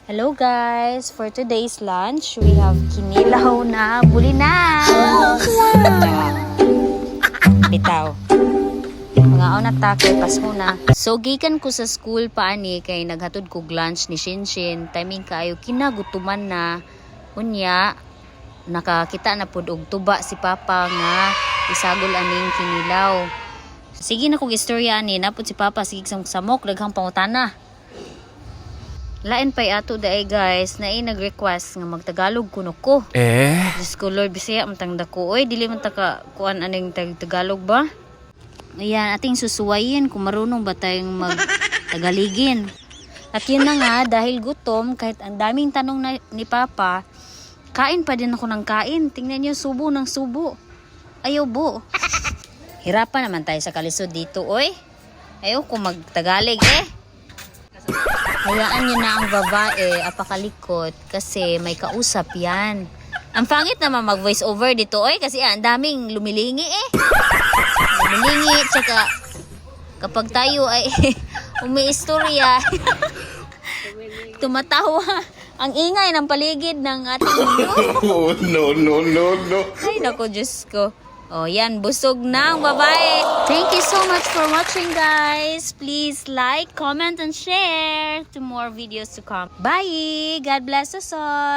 Hello guys! For today's lunch, we have kinilaw na bulinaw. Bitaw. Mga na kay pas muna. So gikan ko sa school paani kay naghatod ko lunch ni Shinshin. Timing kaayo kinagutuman na. Unya nakakita na pud og tuba si Papa nga isagol aning kinilaw. Sige na kog istorya ani napud si Papa sige samok daghang pangutana. Lain pa'y ato daay guys, na nag-request nga magtagalog kuno ko. Diyos ko Lord, bisaya matang dako. Oy, dili man taka kuan aning tagalog ba? Ayan, ating susuwayin kung marunong ba tayong magtagaligin. At yun na nga, dahil gutom, kahit ang daming tanong ni Papa, kain pa din ako ng kain. Tingnan niyo, subo ng subo. Ayaw bo. Hirapan naman tayo sa kalisod dito, oy. Ayaw kung magtagalig Hayaan nyo na ang babae, apakalikot, kasi may kausap yan. Ang pangit naman mag-voice over dito, kasi ang daming lumilingi Lumilingi, tsaka kapag tayo ay umiistorya, tumatawa ang ingay ng paligid ng ating mundo. No. Ay, naku, Diyos ko. Oh, yan, busog na ang babae. Thank you so much for watching, guys. Please like, comment, and share to more videos to come. Bye! God bless us all!